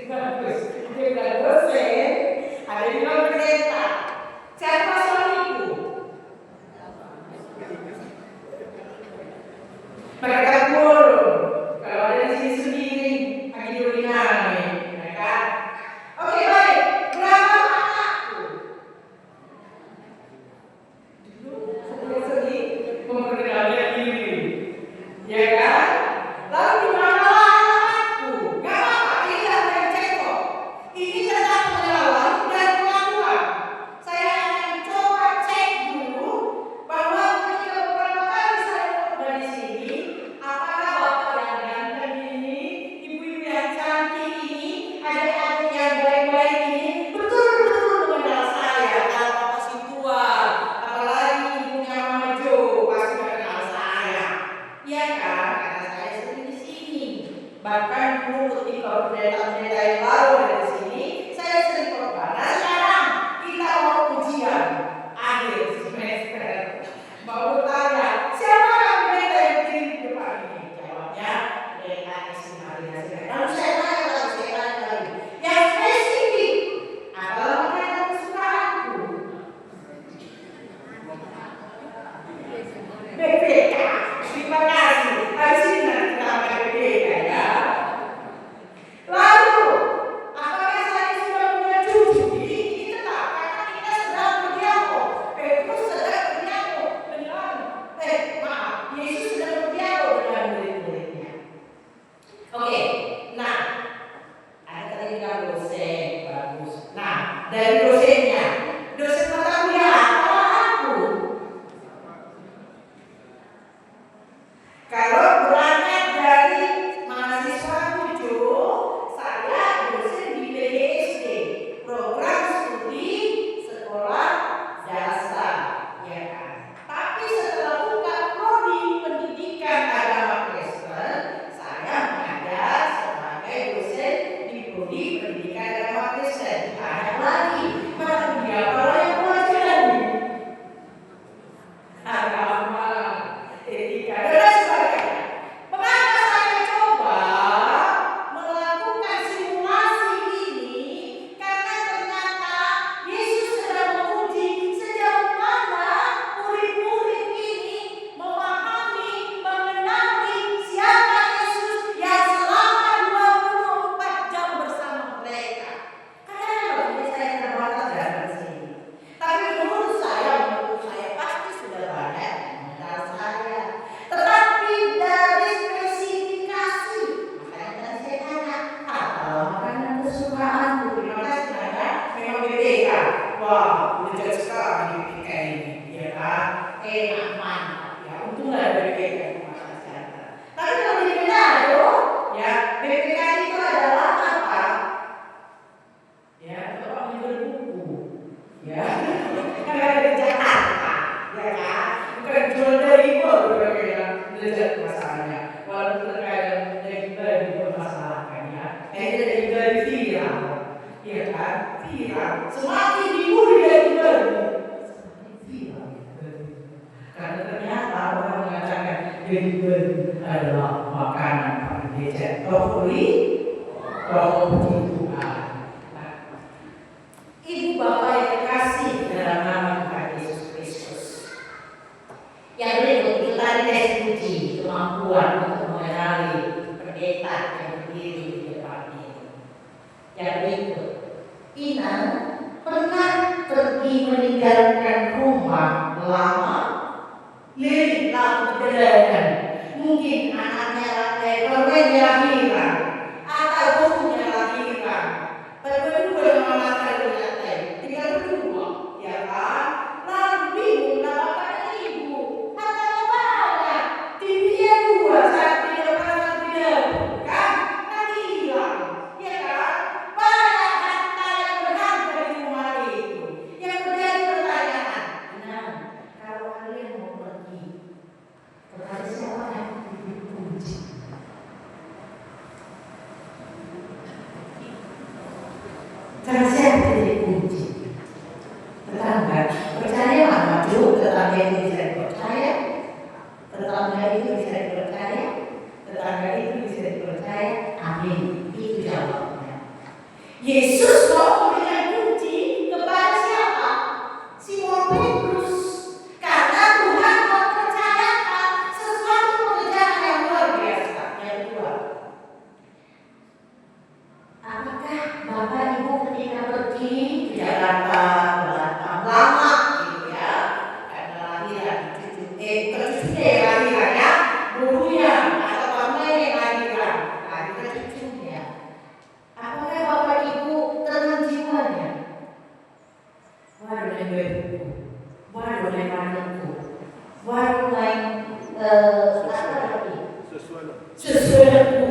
Bagus. Dia bilang dosen, ada yang bilang pendeta. Siapa suamiku? Mereka guru. Kalau ada di sini sendiri, lagi di urinari, mereka. Oke, baik. Berapa anakku? Sedih-sedih memperkenalkan diri, ya kan? Lalu di mana anakku? Gak apa-apa, ini yang cekok. Ini tentang pengalaman dan pengakuan. Saya akan coba cek dulu bahwa ketika beberapa kali saya dari sini, apakah bapak yang ganteng ini, ibu-ibu yang cantik ini, adik-adik yang baik-baik ini, betul-betul mengenal saya. Kalau bapak si tua, apalagi ibunya Mama Jo, pasti mengenal saya. Iya kan? Karena saya sering di sini. Bahkan dulu ketika pendeta-pendeta yang baru dari sini, saya sering korban. Nah sekarang kita mau ujian akhir semester. Mau tanya, siapa pendeta yang berdiri di depan ini? Jawabnya, pendeta Esi Maria Sirait. Lalu saya tanya lagi, yang spesifik adalah pendeta kesukaanku. BPK, terima kasih. Habis ini nanti kita akan BPK ya. Lalu, apakah saya sudah punya cucu? Ini tetap karena kita sedang berdialog. Petrus sedang berdialog dengan, Yesus sedang berdialog dengan murid-muridnya. Oke, nah, ada tadi bilang dosen, bagus. Nah, dari dosennya, dosen mata kuliah apa aku? Kalau berangkat dari mahasiswa tujuh, saya dosen di PGSD, program studi sekolah dasar, ya kan. Tapi setelah buka prodi pendidikan agama Kristen, saya mengajar sebagai dosen di prodi pendidikan agama Kristen. Ada lagi mata kuliah apa yang pelajaran? Agama, etika, dan sebagainya. Mengapa saya coba melakukan simulasi ini? Karena ternyata Yesus sedang menguji sejauh mana murid-murid ini memahami, mengenali siapa Yesus yang selama 24 jam bersama mereka. Kadang-kadang bagi saya terbatas dari sini. Tapi menurut saya pasti sudah banyak yang mengenal saya. Tetapi dari spesifikasi, makanya tadi saya tanya, apa makanan kesukaanku? Terima kasih Nana, memang BPK. Wah, udah jauh sekali BPK ini, ya kan? Enak, mantap, ya. Untunglah ada BPK di masyarakat. Tapi kalau di Manado, ya BPK itu adalah apa? Ya, tempat menyimpan buku, ya. Kan ada di Jakarta, ya kan? Bukan jual dari baru yang belajar masalahnya. Walaupun terkadang dari dipermasalahkan ya. Dari viral, ya kan? Viral. Semakin dibully dari viral. Karena ternyata orang mengatakan dari adalah makanan paling becek. Brokoli Tuhan. Ibu bapak yang dikasih dalam nama Tuhan Yesus Kristus. Yang berikut kita tes uji kemampuan untuk mengenali pendeta yang berdiri di depan ini. Yang berikut, Ina pernah pergi meninggalkan rumah lama, lirik lampu berderet. Mungkin anaknya lahiran atau bukunya lahiran. Berdua yang memakai lantai, tinggal berdua, ya kan? Lalu bingung nama pada ibu, hartanya banyak, TV-nya 2, satu di depan, satu di dapur, kan? Nanti hilang, ya kan? Banyak harta yang berharga di rumah itu. Yang menjadi pertanyaan, nah, kalau kalian mau pergi, kepada siapa yang dikunci? Karena siapa yang dikunci? Tetangga. Percaya nggak maju? Tetangga itu bisa dipercaya. Tetangga itu bisa dipercaya. Tetangga itu bisa dipercaya. Amin. Itu jawabnya. Yesus mau memberikan kunci kepada siapa? Simon Petrus. Karena Tuhan mempercayakan sesuatu pekerjaan yang luar biasa. Yang kedua, apakah Bapak Ibu ketika pergi ke Jakarta, lama gitu ya, karena lahiran cucunya ya lahirannya, gurunya atau pamannya yang lahiran, lahiran cucunya. Apakah Bapak Ibu tenang jiwanya? Waduh main buku, waduh main manenku, waduh main apa lagi? Sesuatu,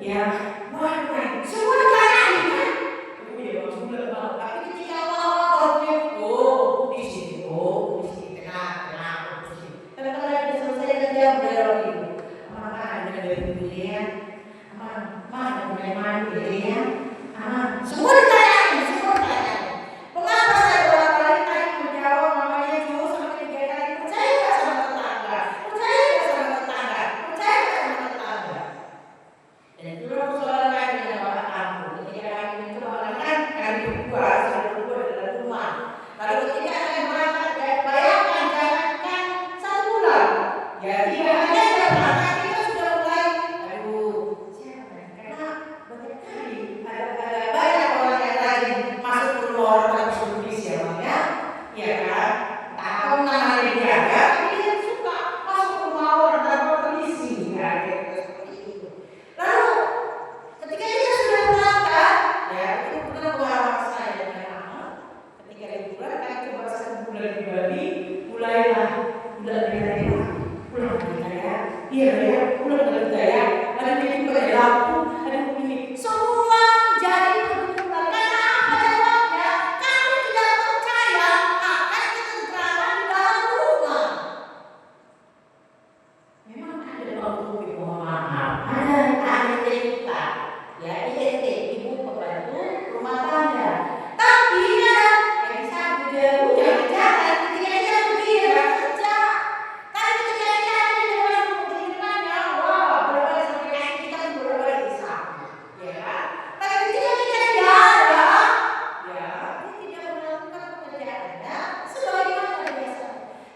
ya, waduh main semua ditanyain kan? Tapi ketika awal di sini, tenang, di sini. Tapi kalau udah selesai dan jawab dari orang ibu, Mama ada dari buku ya, Mama ada main mandi ya, semua ditanyain. Mengapa saya bolak-balik tadi menjawab namanya Jus sampai 3 kali? Percaya nggak sama tetangga? Dan itu aku selalu tanya dengan bapak kamu. Ketika kami mencoba kan kami berdua dalam rumah. Lalu ketika kami berangkat, bayangkan jalankan 1 bulan. Ya 3 hari sudah berangkat kita sudah mulai. Siapa? Karena banyak kali ada banyak orang yang rajin masuk keluar dalam bis ya bang ya. Iya kan? Tahu namanya dia ya. Tapi dia suka masuk rumah orang dan berkondisi ya. Lalu ketika kita sudah berangkat, ya itu benar pengalaman saya dengan Mama. Ketika liburan, kami coba 1 bulan di Bali, mulailah pulang kita ya. Iya ya, pulang kita ya. Ada yang pakai lampu, ada begini. Semua jadi berguna. Karena apa jawabnya? Kami tidak percaya akan ketentraman di dalam rumah. Memang ada waktu mohon maaf, ada cerita, ya INT, ibu pembantu rumah tangga. Tapi ada yang bisa jangan-jangan ketika dia pergi ya kerja. Tapi ketika dia ada di luar rumahnya, wah berbalik sampai kaki kita berbalik bisa, ya kan? Tapi ketika dia tidak ada, ya dia tidak melakukan pekerjaannya sebagaimana biasa.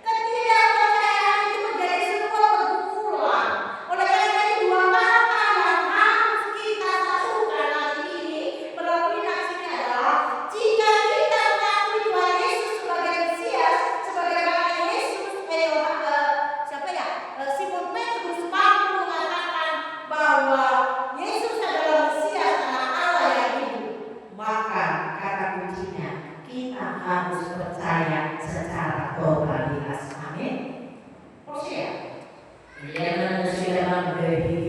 Ketidakpercayaan itu menjadi sebuah pergumulan. Oleh karena itu 2 kata yang harus kita satukan hari ini melalui nasinya adalah jika kita mengakui Tuhan Yesus sebagai Mesias, sebagaimana Simon Petrus mampu mengatakan bahwa Yesus adalah Mesias anak Allah yang hidup, maka kata kuncinya kita harus percaya secara totalitas. Amin. Percaya. Dia sudah dari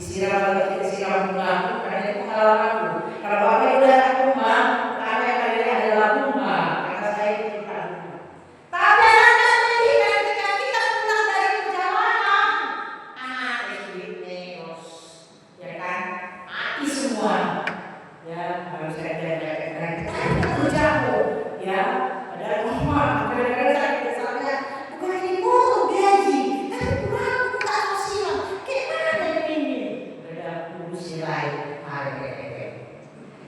sudah disiram bunga karena itu pengalamanku. Kalau Bapak udah datang rumah, pertama yang kali adalah bunga karena saya itu rumah. Tapi ketika kita pulang dari perjalanan, ya kan, mati semua. Ya harus kita berjauh, ya ada rumah, kadang-kadang saya misalnya bukan ini motor gaji, tapi kurang tak silang. Gimana ini? Beda kursi lain.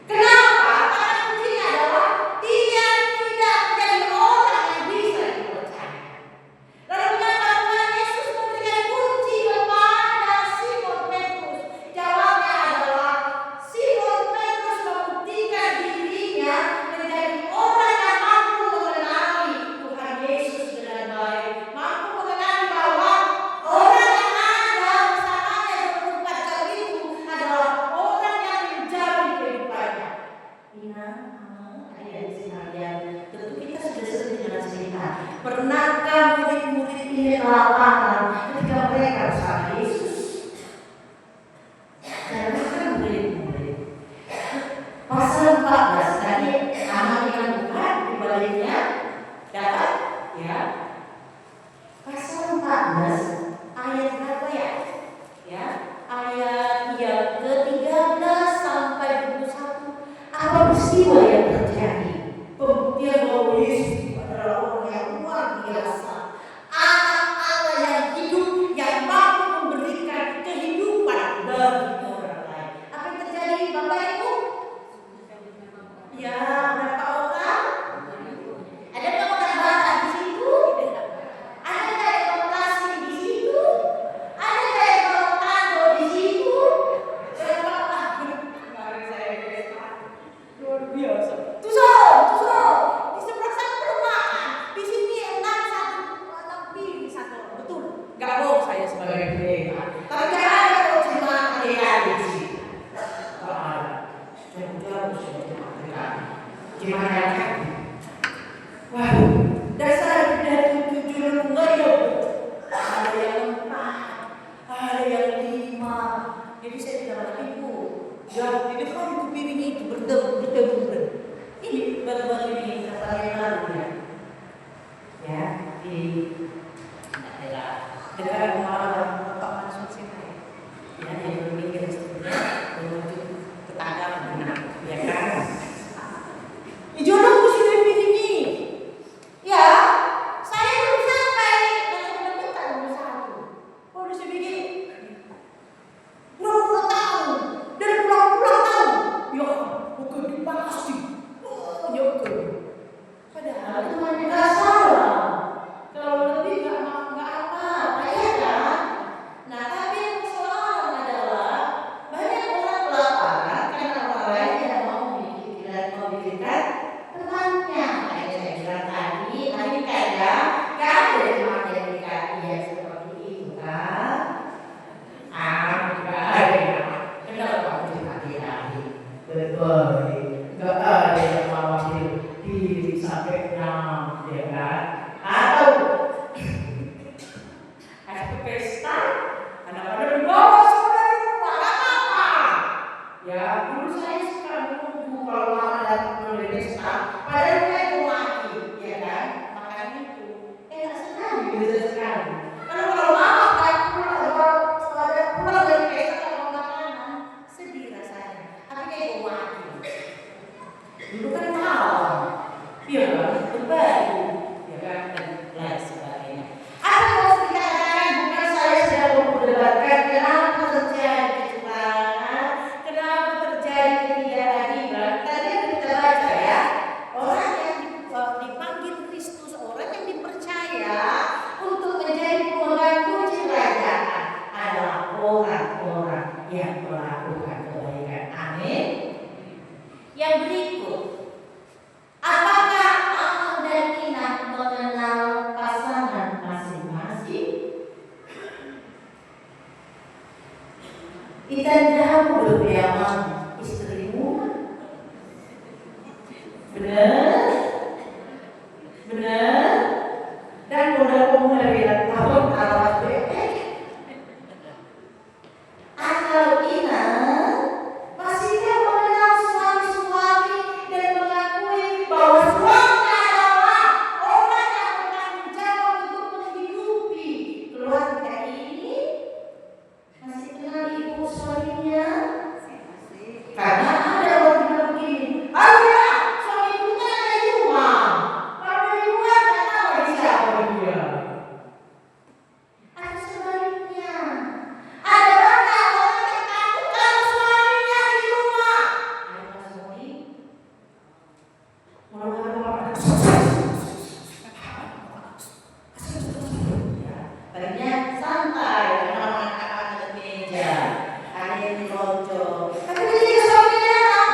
Kenapa? Karena kuncinya adalah dia tidak menjadi orang yang bisa dipercaya. Lalu mengapa Tuhan Yesus memberikan kunci kepada Simon Petrus? Jawabnya adalah Simon Petrus membuktikan dirinya menjadi orang yang mampu mengenali Tuhan Yesus dengan baik, mampu mengenali bahwa orang yang ada bersamanya 24 jam itu adalah orang yang menjadi kehidupannya. Ina, ayah sekalian, tentu kita sudah sering dengan cerita. Pernahkah murid-murid ini kelaparan ketika mereka bersama Yesus? Karena kan murid-murid. Pasal 14 tadi anak yang bukan dibaliknya dapat ya. Pasal 14 ayat berapa ya? Ya, ayat yang ke-13 sampai 21. Apa peristiwa yang terjadi? Pembuktian bahwa Yesus adalah orang yang luar biasa, anak Allah yang Gimana kan? Wah, dasar udah 7 enggak ya? Ada yang 4, ada yang 5. Jadi saya tidak lagi Bu. Ya, ini kan piring itu berdebu. Ini baru-baru ini katanya lalu ya. Ya, di daerah dekat rumah Bapak Mansur sini. Ya, yang berpikir sebetulnya menuju tetangga benar, ya kan? Jodohku sudah begini. Ya, saya belum sampai. Langsung mendekat nomor 1. Kalau saya begini, 20 tahun dan pulang-pulang tahun. Ya, bukan dipaksa. Oh, ya kan. Padahal teman nggak salah. Kalau lebih nggak apa-apa, ya kan? Nah, tapi yang persoalan adalah banyak orang kelaparan karena orang lain tidak mau memikirkan temannya. Kayak saya bilang tadi kadang nggak ada teman yang dikasih seperti itu kan? Nggak ada. Kenapa hati-hati? Betul. Nggak ada yang khawatir diri sampai enam, ya kan? Atau pesta, anak-anak dibawa semua dari rumah, nggak apa-apa. Ya, dulu saya suka menunggu kalau mama datang dari pesta, padahal saya mau mati, ya kan? Makan itu, nggak senang, biasa sekali. Kalau mama kan pulang dari pesta kalau makanan, sedih rasanya. Tapi kayak mau mati. Dulu kan malam, iya kan? Berbaju, ya kan? Dan lain sebagainya. Apa yang dikatakan bukan saya sedang memperdebatkan kenapa terjadi kecurangan, kenapa terjadi ketidakadilan. Tadi kita baca ya, orang yang dipanggil Kristus, orang yang dipercaya untuk menjadi pemegang kunci kerajaan adalah orang-orang yang melakukan kebaikan. Amin. Yang berikut, apakah Amang dan Ina mengenal pasangan masing-masing? Kita tahu berpeyamang istrimu. Benar? Benar? Dan mudah-mudahan bilang tahun alat bebek. Atau Ina masihkah mengenal suami-suami dan mengakui bahwa suami adalah orang yang bertanggung jawab untuk menghidupi keluarga ini? Masih kenal ibu suaminya? Karena ada orang bilang begini, ayo ya, suami ibu kan ada di rumah. Kalau di luar nggak tahu di siapa dia. Atau sebaliknya, ada orang yang takut kalau suaminya di rumah. Ayo Pak Sony, tadinya santai, karena anak-anak di meja, ada yang dilonjong. Tapi ketika suaminya datang,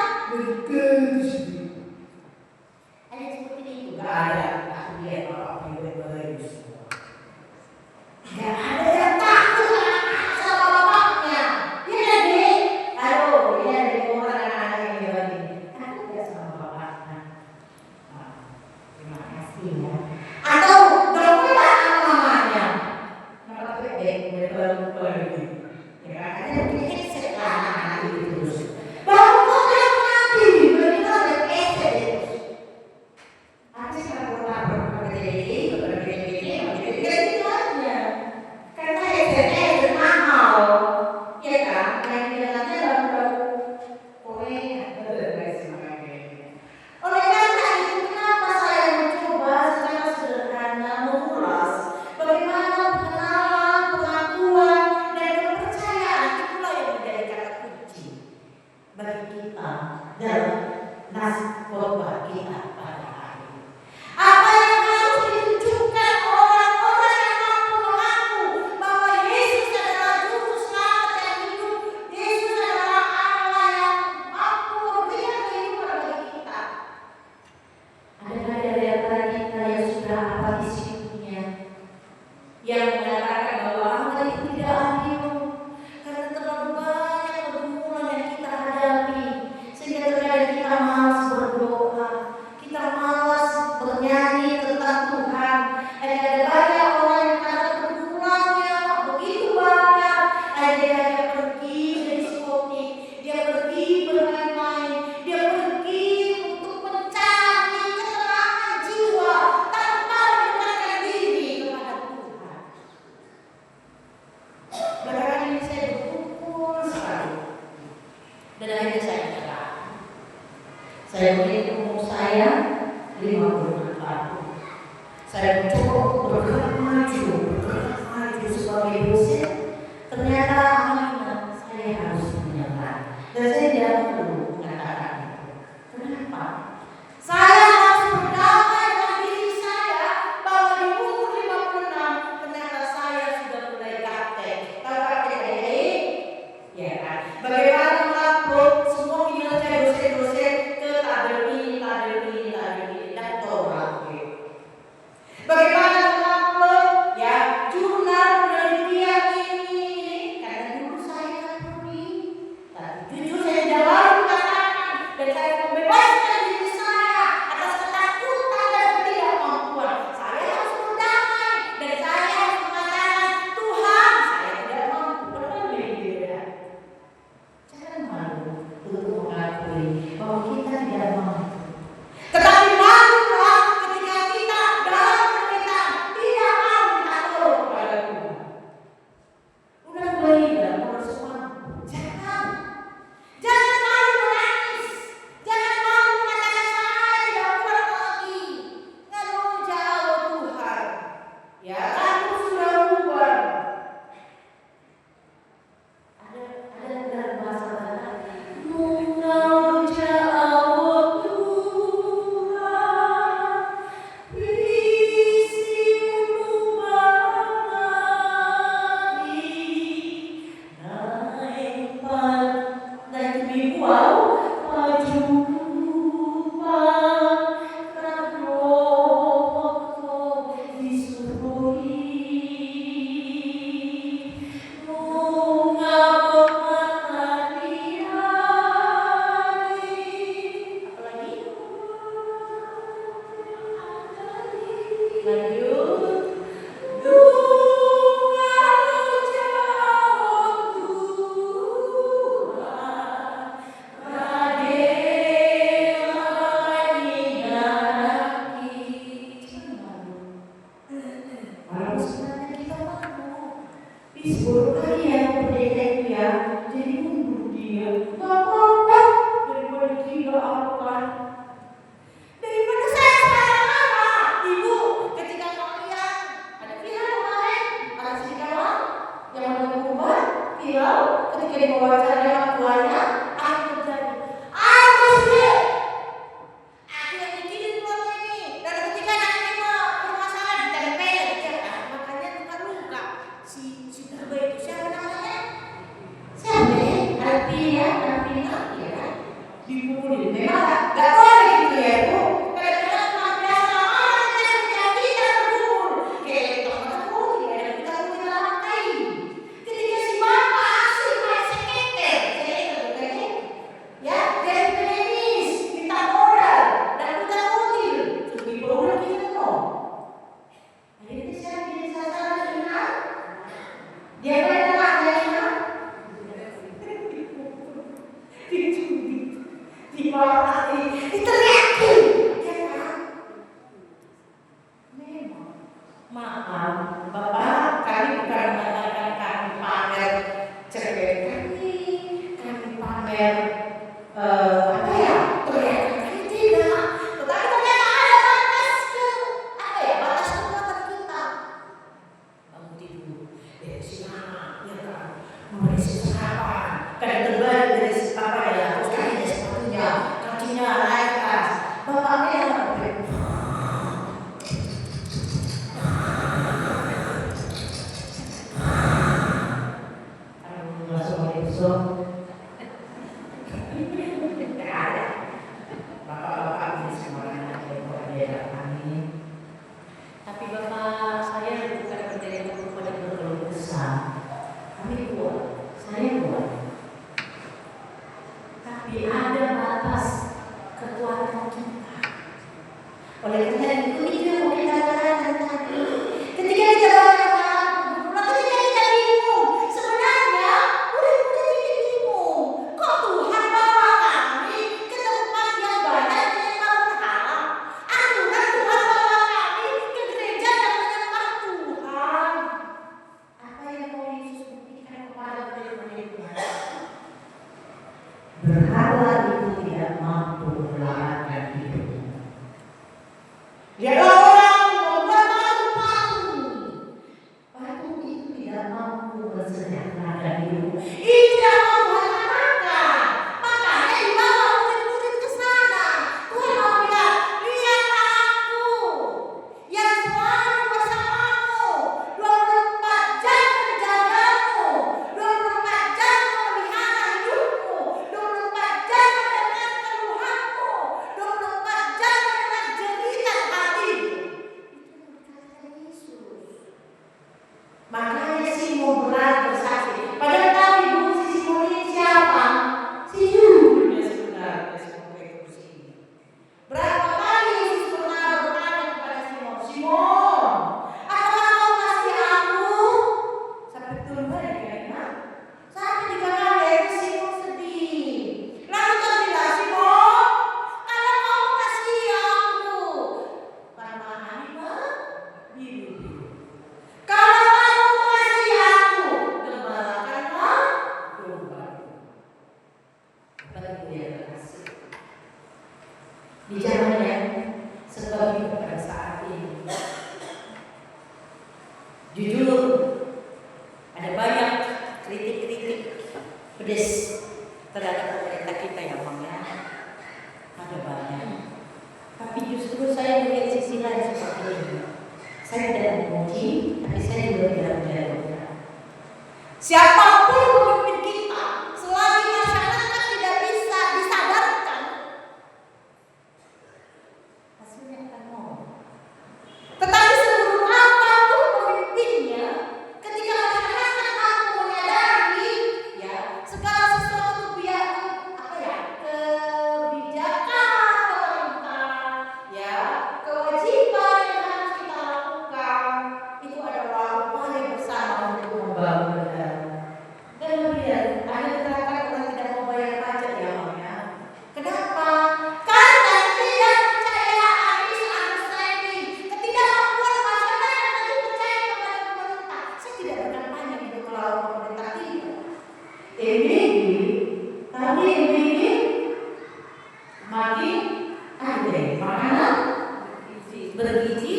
ada yang seperti itu? Gak ada. Aku lihat orang baik-baik semua. Gak ada yang takut sama bapaknya. Iya deh. Aduh, iya deh orang anak-anak yang bilang ini. Takut gak sama bapaknya? Terima kasih ya. Atau dokter sama mamanya. Kalau betul lagi. Ya kan? Ada yang punya headset lah anak-anak itu terus. Baru kok dia mati. Begitu ada headset terus. Habis kalau lapor kepada ini, gitu aja. Karena headset mahal. Ya kan? Yang bilangnya baru Korea. Oleh karena itu, kenapa saya mencoba secara sederhana mengulas bagaimana pengenalan, pengakuan, dan kepercayaan itulah yang menjadi kata kunci bagi kita dalam nas khotbah kita pada hari ini. Apa yang harus ditunjukkan orang-orang yang mampu mengaku bahwa Yesus adalah juru selamat yang hidup, Yesus adalah Allah yang mampu memberikan kehidupan bagi kita. Adakah dari antara kita yang sudah apatis hidupnya, yang mengatakan bahwa Allah itu tidak adil karena terlalu banyak pergumulan yang kita hadapi, sehingga terkadang kita Saya menghitung umur saya 56 tahun. Saya mencoba untuk bergerak maju sebagai dosen. Ternyata amanah saya harus menyerah. Dan saya tidak perlu mengatakan itu. Kenapa? Saya harus berdamai dengan diri saya bahwa di umur 56 ternyata saya sudah mulai praktek. Tahu praktek adik-adik? Ya kan? Bagaimana mengupload semua kinerja dosen-dosen ke tabel ini, dan Torah. Bagaimana mengupload ya jurnal penelitian ini karena dulu saya kan pergi. Tapi jujur saya tidak mau mengatakan dan saya membebaskan diri saya atas ketakutan dan ketidakmampuan. Saya harus berdamai dan saya harus mengatakan Tuhan saya tidak mampu. Berbeda. Jangan malu untuk mengakui bahwa kita tidak mampu. Tetapi malulah ketika kita dalam permintaan tidak mau minta tolong kepada Tuhan. Udah beda kalau semua. Jangan malu menangis. Jangan malu mengatakan saya tidak kuat lagi. Lalu jauh Tuhan. Ya aku sudah ubah. Ada bahasa Batak. Mungau jauh Tuhan, bisimu mengani, naik bibuau, maju kupang, rabroko disuruhi, mengapa matahari apalagi lanjut Tuhan jauh Tuhan Walaupun sebenarnya kita mampu. Sebelum kali ya pendeta itu ya, jadi mundur dia. Gak apa-apa daripada tidak akan. Daripada saya marah-marah. Ibu, ketika kalian ada viral kemarin, ada serigala yang mau berubah, viral ketika diwawancara orang tuanya, apa yang terjadi? Aku sih, aku yang mikirin keluarga ini. Dan ketika nanti bermasalah ditempel, ya kan? Makanya luka-luka. Si terbaik itu siapa namanya? Siapa ya? Alpina, ya kan? Dipukulin. Memang gak boleh gitu ya Bu. Kadang-kadang biasa kita berkumpul. Kayak teman-teman tidak ada kita lantai. Ketika si bapak asik main seketer, saya ingat ya, dari tenis, minta modal dan kita util. Terus dibawa kita loh. Akhirnya saya jadi sasaran ingat. Dia pada anaknya ingat. Dimarahi, diteriakin, ya kan? Memang, maaf, Bapak, kami bukan mengatakan kami pamer cerewet kami pamer apa ya? Teriakan kami tidak. Tetapi ternyata ada batas batas kekuatan kita. Bangun tidur, beresin anak, ya kan? Memberesin sarapan, kadang terbalik dari apa ya? Kakinya naik ke atas. Bapaknya yang bapak-bapak ini semua ada kami. Tapi bapak saya bukan pendeta pada berkeluh kesah. Kami kuat, saya kuat. Tapi ada batas kekuatan kita. Oleh karena itu yang mau kita katakan tadi. Ketika kita ketika kita bingung, sebenarnya udah jadi bingung. Kok Tuhan bawa kami ke tempat yang banyak menyembah berhala? Aturan Tuhan bawa kami ke gereja yang menyembah Tuhan. Apa yang mau Yesus buktikan kepada mereka? Berhala itu tidak mampu melawan di zaman yang serba hidup pada saat ini. Jujur, ada banyak kritik-kritik pedes terhadap pemerintah kita ya Bang ya. Ada banyak. Tapi justru saya melihat sisi lain seperti ini. Saya tidak memuji, tapi saya juga tidak menjadi. Siapapun pemimpin kita, selagi masyarakat tidak bisa disadarkan, hasilnya akan mau. Tetapi sebelum apapun pemimpinnya, ketika masyarakat mampu menyadari, ya segala sesuatu kebijakan pemerintah, ya kewajiban yang harus kita lakukan, itu adalah upaya bersama untuk membangun negara. Dan kemudian ada gerakan orang tidak mau bayar pajak ya Bang ya. Kenapa? Karena ketidakpercayaan misunderstanding, ketidakmampuan masyarakat untuk percaya kepada pemerintah. Saya tidak berkampanye untuk melawan pemerintah tidak. Tapi makin ada makanan bergizi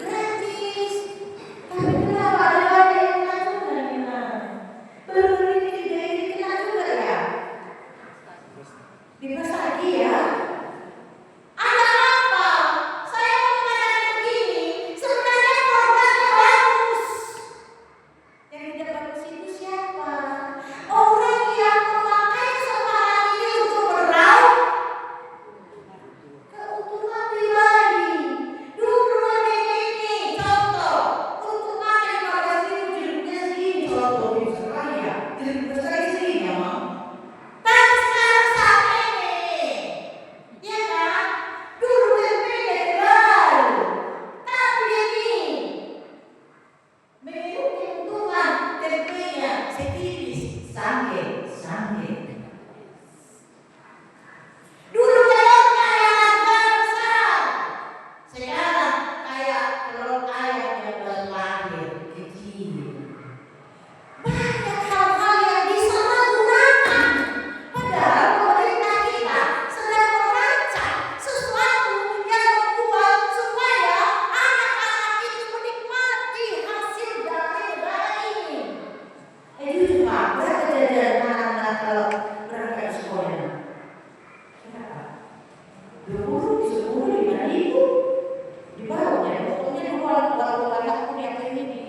gratis. Tapi kenapa ada yang kena juga nih? Baru ini kena juga ya. Bebas lagi ya. Ada apa? Saya mau mengatakan begini. Sebenarnya programnya bagus. Yang tidak bagus itu siapa? Orang yang memakai kesempatan ini untuk meraup keuntungan pribadi. Dulu ada ini contoh untuk makan 15.000 jeruknya segini contoh di Australia. Jeruk besar segini ya Bang. Tapi sekarang saat ini, ya kan? Dulu tempenya terlalu, tapi ini memiliki keuntungan tempenya setipis sange. Dulu telurnya yang harga besar, sekarang kayak telur ayam yang baru lahir kecil. Banyak hal-hal yang disalahgunakan. Padahal pemerintah kita sedang merancang sesuatu yang membuat supaya anak-anak itu menikmati hasil dari negara ini. Jujur Pak, berapa jajan anak-anak kalau berangkat sekolah? Berapa? 20, 10, 5.000 di bawahnya. Pokoknya dulu kalau anakku yang ini di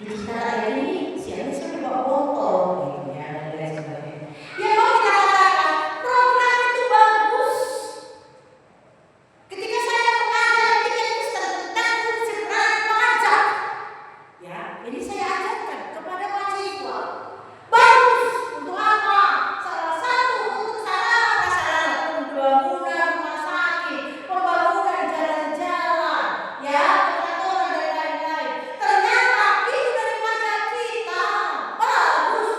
Cikarang ini siangnya saya bawa botol gitu ya dan lain sebagainya. Ya mau kita katakan program itu bagus. Ketika saya mengajar tiket tentang fungsi peran pajak, ya ini saya ajarkan kepada mahasiswa. Bagus untuk apa? Salah satu untuk sarana prasarana pembangunan rumah sakit, pembangunan jalan-jalan, ya perkantoran dan lain-lain. Ternyata itu dari pajak kita. Bagus.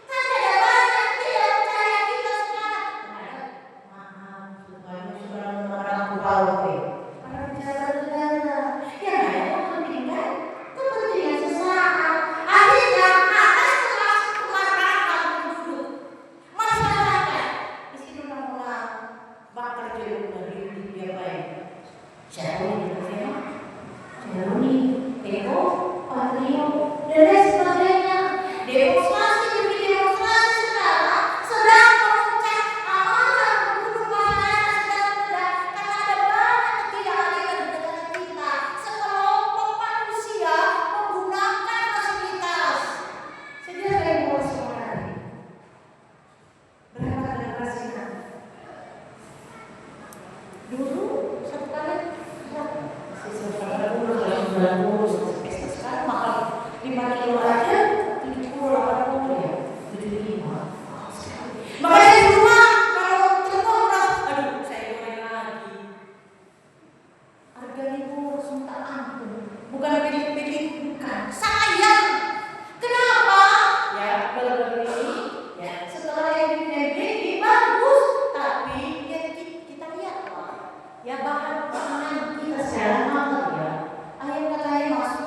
Tapi ada banyak tidak percaya kita sekarang. Maaf, supaya orang tahu para pejabat negara. Ya itu penting kan? Kepentingan sesaat. Akhirnya atas kemarahan penduduk masyarakat di sini mulai bakar jeruk dari dia baik. Syaruni, Eko, Patrio, dan lain sebagainya. Demonstrasi demi demonstrasi sekarang sedang memencet amanah penduduk masyarakat sedang meledak karena ada banyak ketidakadilan di negara kita. Sekelompok manusia menggunakan fasilitas. Saya kira saya mau sebenarnya. Berapa generasi nanti? Dulu satu kali berapa? Sekarang mahal 5 kilo aja 70, 80 ya 75. Makanya di rumah kalau telur beras, aduh saya goreng lagi. Harga libur minta ampun. Bukan pilih-pilih, bukan. Sayang. Kenapa? Ya baru-baru ini ya setelah yang dipilih bagus, tapi yang kita lihat ya bahan pangan kita secara mahal ya. Ayam katanya masuk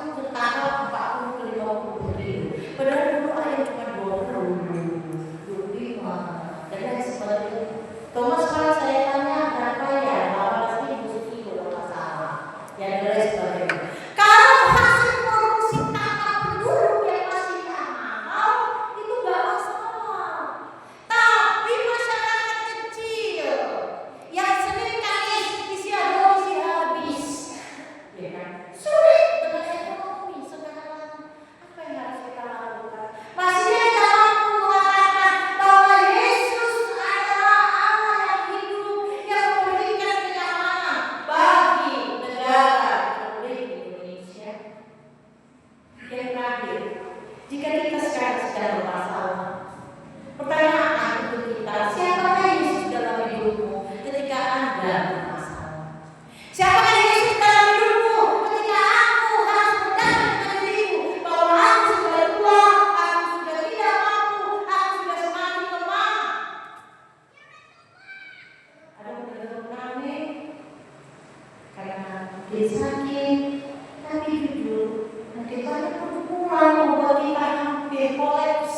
makin sakit, tapi jujur makin banyak pergumulan membuat kita hampir kolaps.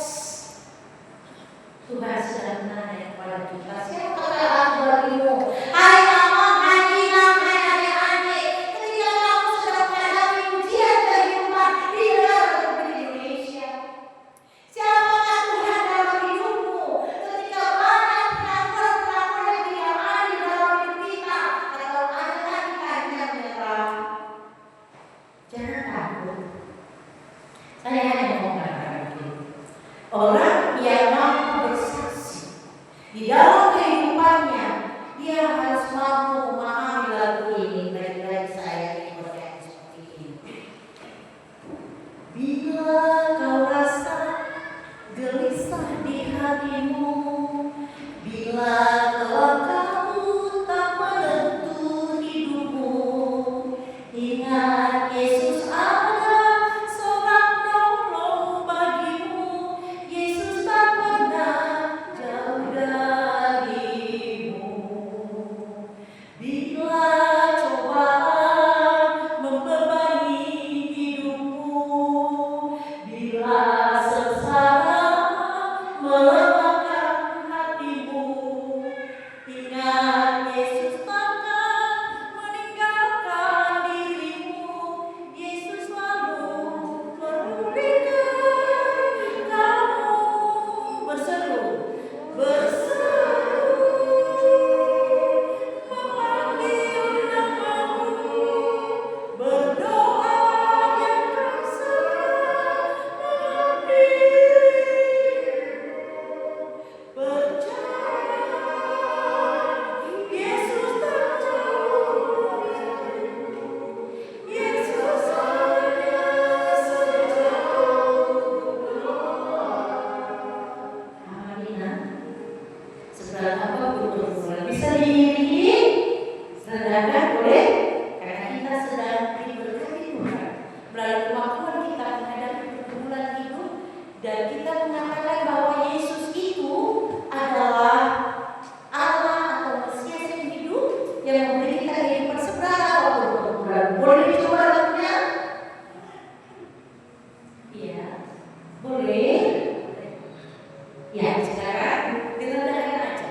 Tuhan sedang menanya kepada kita, siapa aku bagimu? Hai mama, hai inang, hai adik-adik, ketika kamu sedang menghadapi ujian kehidupan di dalam Republik Indonesia, siapakah Tuhan dalam hidupmu? Ketika banyak pengakuan-pengakuan yang tidak adil dalam hidup kita, atau ada lagi kajian menyerah, jangan takut. Saya hanya mau katakan begini, orang yang mampu bersaksi di dalam kehidupannya, dia harus mampu memahami lagu ini. Baik-baik saya berkata seperti ini. Bila kau rasa gelisah di hatimu, bila kamu tak menentu hidupmu, ingat Yesus ada seorang penolong bagimu. Yesus tak pernah jauh darimu. Bila cobaan membebani hidupmu, bila sengsara melemahkan hatimu, ingat Yesus takkan meninggalkan dirimu. Yesus selalu memulihkan kamu. Berseru, memanggil namamu, berdoa yang kasar mengampiri. Percaya Yesus tak jauh, Yesus hanya sejauh Amina. Seberat apa pergumulan? Bisa diiringi, sedangkan boleh, karena kita sedang diberkati Tuhan melalui kemampuan kita menghadapi pergumulan hidup, dan kita mengatakan bahwa Yesus itu adalah Allah atau Mesias yang hidup, yang memberi kita kehidupan seberat apapun pergumulan. Boleh dicoba lagunya? Iya, boleh. Ya, sekarang direndakan aja.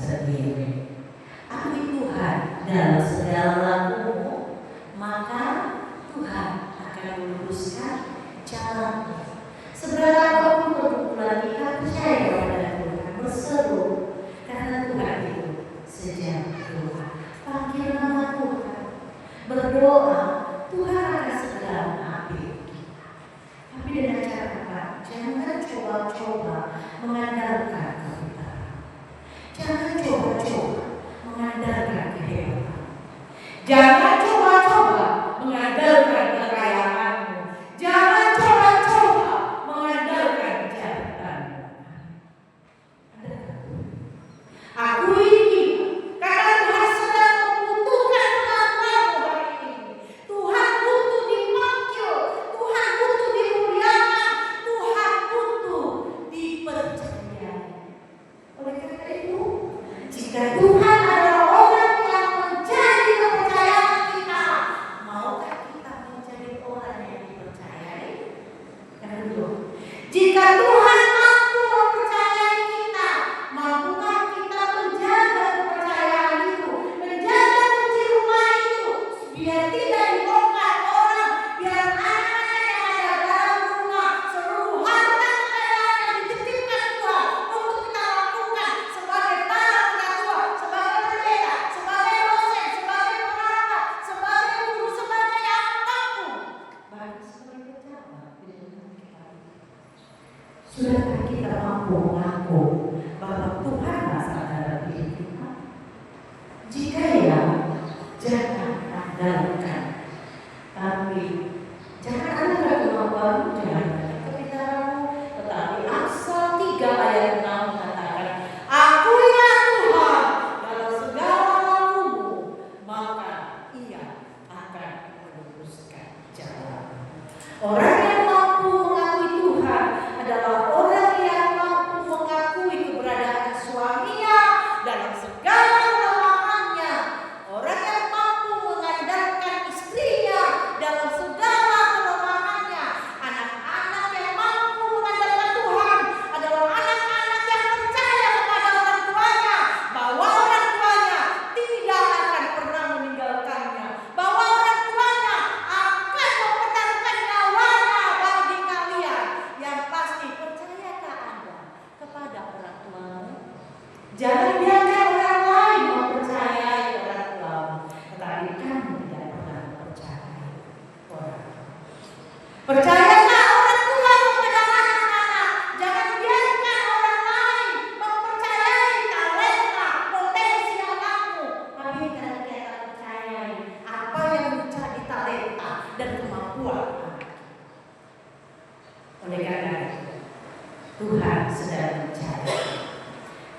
sendiri. Akui Tuhan dalam segala lakumu, maka Tuhan akan meluruskan jalanmu. Seberapa apapun pergumulan kita, percaya pada Tuhan, berseru karena Tuhan itu sejak doa. Panggil nama Tuhan, berdoa, Tuhan akan segera mengambil. Tapi dengan cara apa? Jangan coba-coba mengandalkan kepintaran. Jangan coba-coba mengandalkan kehebatan. Jangan coba-coba mengandalkan kekayaanmu. Jangan coba-coba mengandalkan jabatanmu. Akui ini karena Tuhan sedang membutuhkan pengakuanmu hari ini. Tuhan butuh dipanggil, Tuhan butuh dimuliakan, Tuhan butuh dipercayai. Oleh karena itu, jika Tuhan adalah orang yang menjadi kepercayaan kita, maukah kita menjadi orang yang dipercayai? Yang kedua, jika Tuhan mampu mempercayai kita, mampukah kita menjaga kepercayaan itu, menjaga kunci rumah itu, biar tidak dibongkar orang, biar anak-anak yang ada dalam rumah, seluruh harta kekayaan yang dititipkan Tuhan untuk kita lakukan sebagai para pengatua, sebagai pendeta, sebagai dosen, sebagai pengamat, sebagai guru, sebagai apapun, bahkan sebagai pejabat di dunia kita. Sudahkah kita mampu mengaku bahwa Tuhan masuk dalam diri kita? Jika ya, jangan andalkan. Tapi jangan andalkan kemampuanmu, jangan andalkan kepintaranmu. Tetapi Amsal 3 ayat 6 mengatakan, akuilah Tuhan dalam segala lakumu, maka Ia akan meluruskan jalan. Orang yang mampu mengakui Tuhan adalah orang yang mampu mengakui keberadaan suaminya dalam segala kelemahannya. Orang yang mampu mengandalkan istrinya dalam segala kelemahannya. Anak-anak yang mampu mengandalkan Tuhan adalah anak-anak yang percaya kepada orang tuanya, bahwa orang tuanya tidak akan pernah meninggalkannya, bahwa orang tuanya akan mempertaruhkan nyawanya bagi kalian. Yang pasti, percayakah Anda kepada orang tuamu? Jangan biarkan orang lain mempercayai orang tuamu, tetapi kamu tidak pernah mempercayai orang. Percayakah orang tua kepada anak-anak? Jangan biarkan orang lain mempercayai talenta, potensi anakmu, tapi jangan kita percayai apa yang menjadi talenta dan kemampuan anak. Oleh karena itu, Tuhan sedang mencari.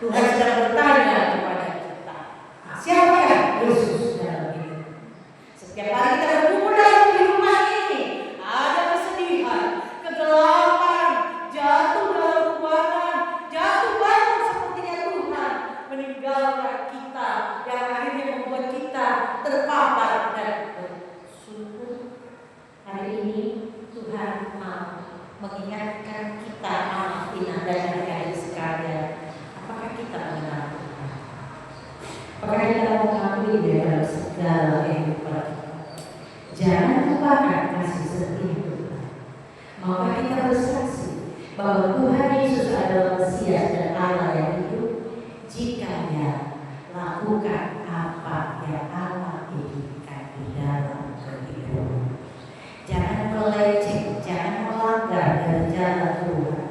Tuhan sedang bertanya kepada kita, siapa yang Yesus dalam hidup? Setiap hari kita berkumpul dalam kehidupan ini, ada kesedihan, kegelapan, jatuh dalam kubangan, jatuh bangun sepertinya Tuhan meninggalkan kita, yang akhirnya membuat kita terpapar dan bersyukur. Hari ini Tuhan mau mengingatkan kita, anak Tina dan adik-adik sekalian, apakah kita mengenal Tuhan? Apakah kita mengakui Dia dalam segala kehidupan kita? Jangan lupakan kasih setia Tuhan. Maka kita bersaksi bahwa Tuhan Yesus adalah Mesias dan Allah yang hidup jika Dia lakukan apa yang Allah inginkan di dalam kehidupan. Jangan melenceng, jangan melanggar dari jalan Tuhan,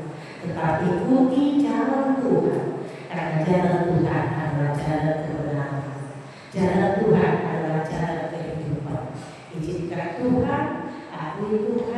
tetapi ikuti jalan Tuhan, karena jalan Tuhan adalah jalan kebenaran, jalan Tuhan adalah jalan kehidupan. Izinkan Tuhan, akui Tuhan